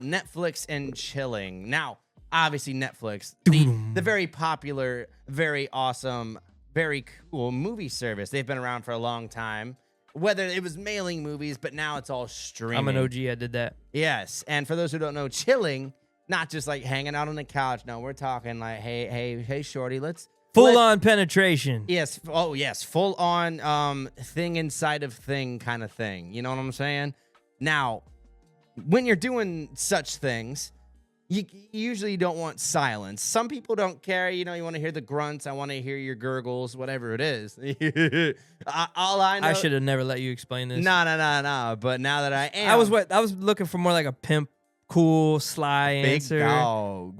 Netflix and chilling. Now, obviously, Netflix, the very popular, very awesome, very cool movie service. They've been around for a long time. Whether it was mailing movies, but now it's all streaming. I'm an OG. I did that. Yes, and for those who don't know, chilling, not just like hanging out on the couch. No, we're talking like, hey, shorty, let's Full on penetration. Yes. Oh, yes. Full on thing inside of thing kind of thing. You know what I'm saying? Now, when you're doing such things, you usually don't want silence. Some people don't care. You know, you want to hear the grunts. I want to hear your gurgles, whatever it is. All I know. I should have never let you explain this. No. But now that I am. I was looking for more like a pimp, cool, sly answer.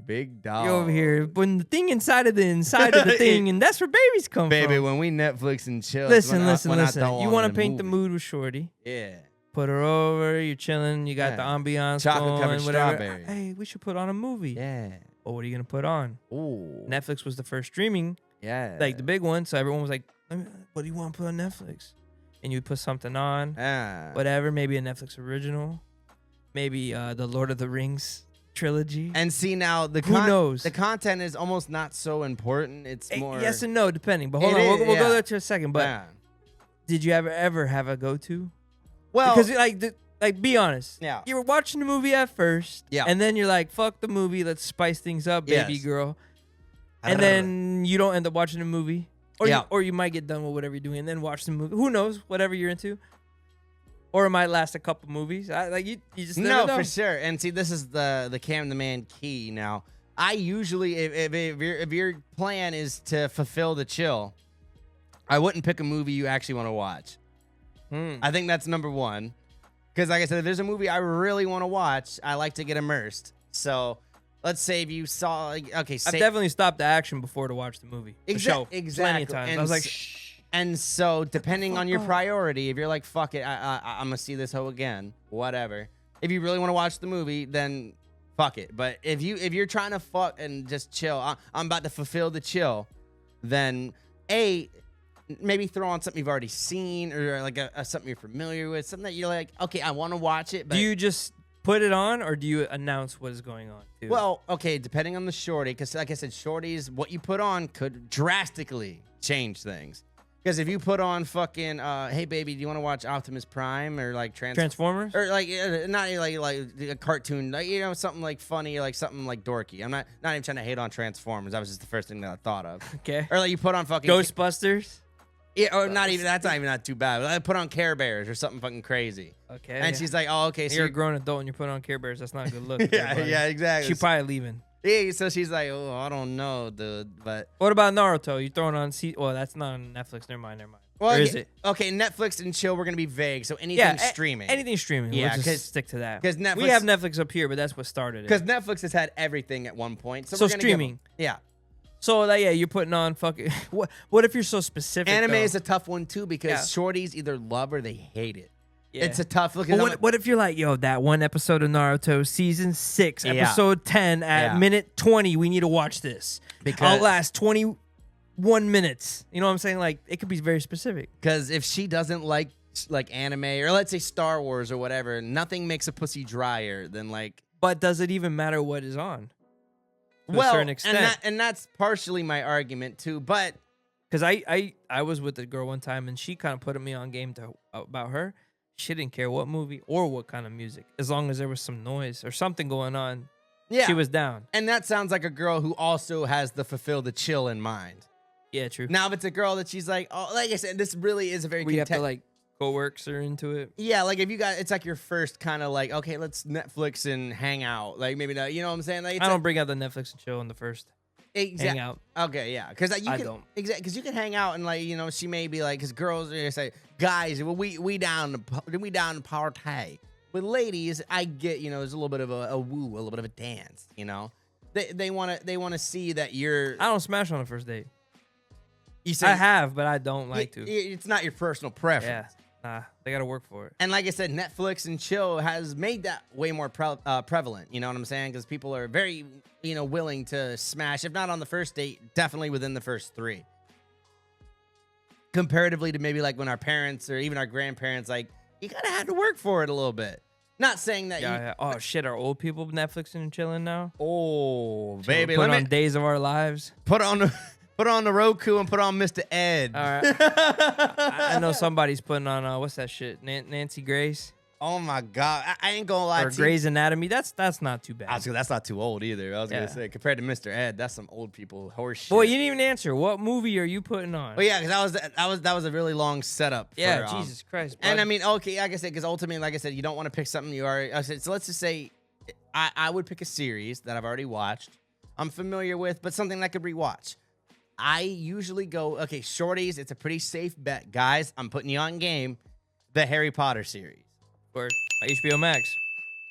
Big dog. You're over here when the thing inside of the thing, and that's where babies come from. Baby, when we Netflix and chill. Listen. You want to paint the mood with shorty. Yeah. Put her over, you're chilling, you got the ambiance chocolate-covered whatever. strawberry. Hey, we should put on a movie. Yeah. Well, what are you going to put on? Ooh. Netflix was the first streaming. Yeah. Like the big one, so everyone was like, what do you want to put on Netflix? And you put something on, whatever, maybe a Netflix original, maybe the Lord of the Rings trilogy. And see now, who knows? The content is almost not so important. It's more... Yes and no, depending. But hold on, we'll go there to a second. But did you ever have a go-to? Well, because like, be honest. Yeah. You were watching the movie at first. Yeah. And then you're like, fuck the movie. Let's spice things up, baby girl. And then you don't end up watching the movie. Or you might get done with whatever you're doing and then watch the movie. Who knows? Whatever you're into. Or it might last a couple movies. You just never know. For sure. And see, this is the Cam the Man key. Now, I usually, if your plan is to fulfill the chill, I wouldn't pick a movie you actually want to watch. I think that's number one. Because like I said, if there's a movie I really want to watch, I like to get immersed. So let's say if you saw, I've definitely stopped the action before to watch the movie. Exactly. Plenty of times. And I was like, shh. And so depending on your priority, if you're like, fuck it, I'm going to see this hoe again, whatever. If you really want to watch the movie, then fuck it. But if you're trying to fuck and just chill, I'm about to fulfill the chill, then maybe throw on something you've already seen or like something you're familiar with, something that you're like, okay, I want to watch it. But do you just put it on or do you announce what is going on too? Well, okay, depending on the shorty, because like I said, shorties, what you put on could drastically change things. Because if you put on fucking, hey baby, do you want to watch Optimus Prime or like Transformers, or like not like a cartoon, like something like funny, like something like dorky. I'm not even trying to hate on Transformers. That was just the first thing that I thought of. Okay. Or like you put on fucking Ghostbusters. Yeah, or not even. That's not too bad. I put on Care Bears or something fucking crazy. Okay. And she's like, "Oh, okay." So you're a grown adult and you're putting on Care Bears. That's not a good look. yeah, exactly. She's probably leaving. Yeah, so she's like, "Oh, I don't know, dude." But what about Naruto? You throwing on? Well, that's not on Netflix. Never mind. Well, or is it? Okay, Netflix and chill. We're gonna be vague. So anything streaming. Anything streaming. Yeah, we'll just stick to that. Because Netflix. We have Netflix up here, but that's what started it. Because Netflix has had everything at one point. So we're gonna streaming. Yeah. So you're putting on fucking. What if you're so specific? Anime though? is a tough one too because shorties either love or they hate it. Yeah. It's a tough look. What if you're like, yo, that one episode of Naruto, season 6, episode 10 at minute 20, we need to watch this. Because I'll last 21 minutes. You know what I'm saying? Like, it could be very specific. Because if she doesn't like anime or let's say Star Wars or whatever, nothing makes a pussy drier than like. But does it even matter what is on? To well, a certain extent. And that's partially my argument too. But because I was with a girl one time and she kind of put me on game about her. She didn't care what movie or what kind of music, as long as there was some noise or something going on. Yeah, she was down. And that sounds like a girl who also has the fulfill the chill in mind. Yeah, true. Now, if it's a girl that she's like, oh, like I said, this really is a very. We have to like co-works her into it. Yeah, like if you got, it's like your first kind of like, okay, let's Netflix and hang out. Like maybe not, you know what I'm saying? Like, I don't bring out the Netflix and chill in the first. Hang out. Okay, yeah, because I don't. Exactly, because you can hang out and like she may be like, because girls are gonna say, guys, well, we down to party. With ladies, I get there's a little bit of a woo, a little bit of a dance. They want to see that you're. I don't smash on the first date. You say I have, but I don't like to. It's not your personal preference. Yeah. Nah, they got to work for it. And like I said, Netflix and chill has made that way more prevalent. You know what I'm saying? Because people are very, willing to smash, if not on the first date, definitely within the first 3. Comparatively to maybe like when our parents or even our grandparents, like, you kind of had to work for it a little bit. Not saying that. Yeah. Oh shit, are old people Netflixing and chilling now? Oh, So baby, put on Days of Our Lives. Put on the Roku and put on Mr. Ed. All right. I know somebody's putting on what's that shit? Nancy Grace. Oh my God, I ain't gonna lie. Or Grey's Anatomy. That's not too bad. That's not too old either. I was gonna say compared to Mr. Ed, that's some old people horse shit. Boy, you didn't even answer. What movie are you putting on? Well, yeah, because that was a really long setup. Yeah, Jesus Christ. Bud. And I mean, okay, like I said, because ultimately, like I said, you don't want to pick something you already. I said, so let's just say, I would pick a series that I've already watched, I'm familiar with, but something that I could rewatch. I usually go, okay, shorties. It's a pretty safe bet, guys. I'm putting you on game. The Harry Potter series. Or HBO Max.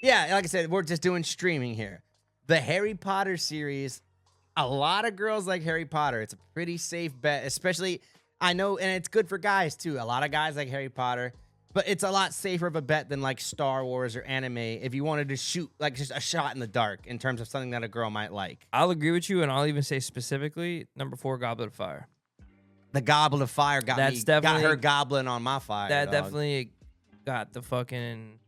Yeah, like I said, we're just doing streaming here. The Harry Potter series, a lot of girls like Harry Potter. It's a pretty safe bet, especially, I know, and it's good for guys too. A lot of guys like Harry Potter, but it's a lot safer of a bet than like Star Wars or anime if you wanted to shoot like just a shot in the dark in terms of something that a girl might like. I'll agree with you, and I'll even say specifically, number 4, Goblet of Fire. The Goblet of Fire got her goblin on my fire. That definitely got the fucking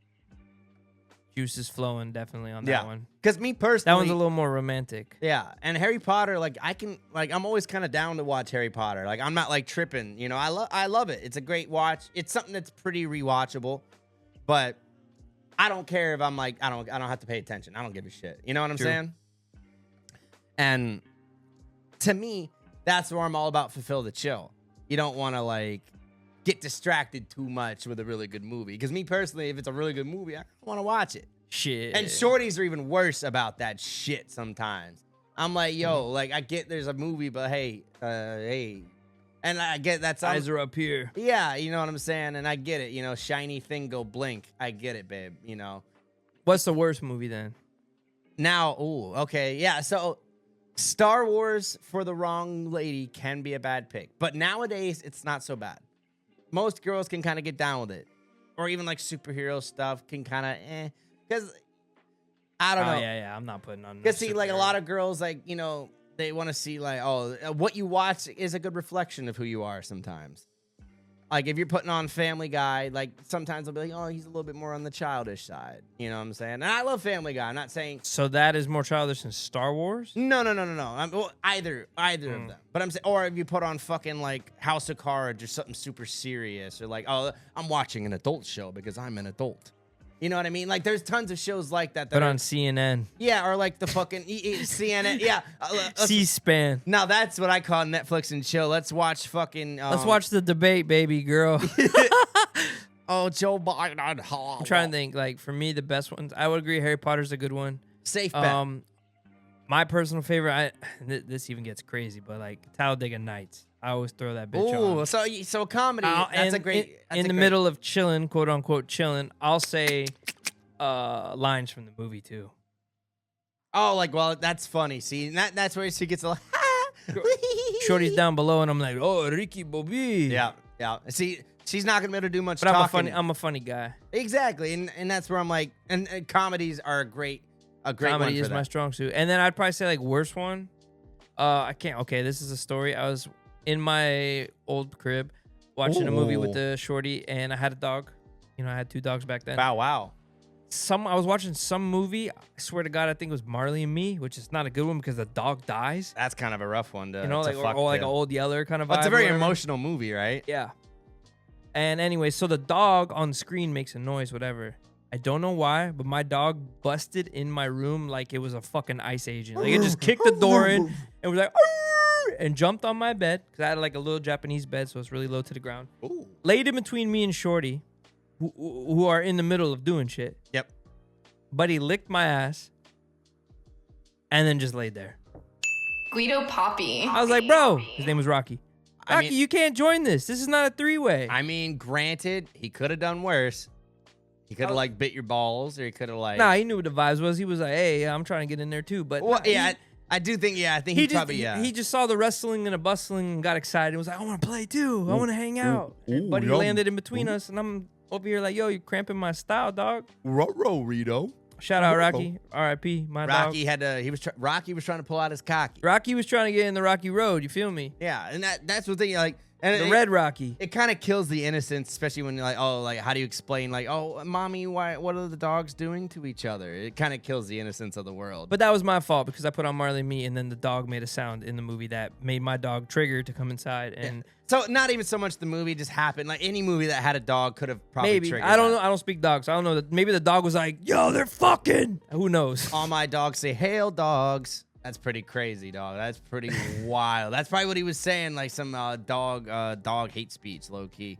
juices flowing definitely on that one. Because me personally, that one's a little more romantic. Yeah, and Harry Potter, like I'm always kind of down to watch Harry Potter. Like I'm not like tripping, you know. I love it. It's a great watch. It's something that's pretty rewatchable, but I don't care if I'm like I don't have to pay attention. I don't give a shit. You know what I'm saying? And to me, that's where I'm all about. Fulfill the chill. You don't want to like get distracted too much with a really good movie. Because me personally, if it's a really good movie, I want to watch it. Shit. And shorties are even worse about that shit sometimes. I'm like, yo, like I get there's a movie, but hey. And I get that's eyes are up here. Yeah, you know what I'm saying? And I get it, you know, shiny thing go blink. I get it, babe, you know. What's the worst movie then? Now, ooh, okay. Yeah, so Star Wars for the wrong lady can be a bad pick. But nowadays, it's not so bad. Most girls can kind of get down with it. Or even like superhero stuff can kind of because I don't know. Yeah, I'm not putting on. Because see, like a lot of girls, like, you know, they want to see like, what you watch is a good reflection of who you are sometimes. Like if you're putting on Family Guy, like sometimes they'll be like, oh, he's a little bit more on the childish side. You know what I'm saying? And I love Family Guy. I'm not saying. So that is more childish than Star Wars? No. Well, either of them. But I'm saying, or if you put on fucking like House of Cards or something super serious, or like, oh, I'm watching an adult show because I'm an adult. You know what I mean? Like, there's tons of shows like that. But on CNN. Yeah, or like the fucking CNN. Yeah. C-SPAN. Now, that's what I call Netflix and chill. Let's watch fucking... let's watch the debate, baby girl. Oh, Joe Biden. I'm trying to think. Like, for me, the best ones... I would agree Harry Potter's a good one. Safe bet. My personal favorite... this even gets crazy, but like, Talladega Nights. I always throw that bitch on. Ooh, so comedy. That's a great. In the middle of chilling, quote unquote chilling, I'll say lines from the movie too. Oh, like, well, that's funny. See, that's where she gets a. Shorty's down below, and I'm like, oh, Ricky Bobby. Yeah. See, she's not gonna be able to do much but talking. I'm a funny guy. Exactly, and that's where I'm like, and comedies are a great comedy one for is my strong suit. And then I'd probably say like worst one. I can't. Okay, this is a story. I was in my old crib watching a movie with the shorty, and I had a dog. You know, I had 2 dogs back then. Wow. I was watching some movie. I swear to God, I think it was Marley and Me, which is not a good one because the dog dies. That's kind of a rough one to, you know, like like an Old Yeller kind of vibe. It's a very emotional movie, right? Yeah. And anyway, so the dog on screen makes a noise, whatever. I don't know why, but my dog busted in my room like it was a fucking ICE agent. Like it just kicked the door in and was like, "Arr!" and jumped on my bed because I had like a little Japanese bed, so it's really low to the ground. Ooh. Laid in between me and Shorty, who are in the middle of doing shit. Yep. But he licked my ass and then just laid there. Guido Papi. I was like, bro, his name was Rocky. Rocky, you can't join this. This is not a 3-way. I mean, granted, he could have done worse. He could have like bit your balls, or he could have like. Nah, he knew what the vibes was. He was like, "Hey, I'm trying to get in there too." But well, yeah, I do think. Yeah, I think he probably. He just saw the wrestling and the bustling and got excited. And was like, "I want to play too. I want to hang out." But he landed in between us, and I'm over here like, "Yo, you cramping my style, dog." Rito. Shout out Rocky, R.I.P. My Rocky dog. Rocky was trying to pull out his cocky. Rocky was trying to get in the Rocky Road. You feel me? Yeah, and that's the thing. Like, And the Red Rocky. It kind of kills the innocence, especially when you're like, oh, like how do you explain, like, oh, mommy, what are the dogs doing to each other? It kind of kills the innocence of the world. But that was my fault because I put on Marley and Me, and then the dog made a sound in the movie that made my dog trigger to come inside. And so not even so much the movie just happened. Like any movie that had a dog could have probably triggered. I don't know. I don't speak dog, so I don't know. Maybe the dog was like, "Yo, they're fucking." Who knows? All my dogs say, "Hail, dogs." That's pretty crazy, dog. That's pretty wild. That's probably what he was saying, like some dog hate speech, low key.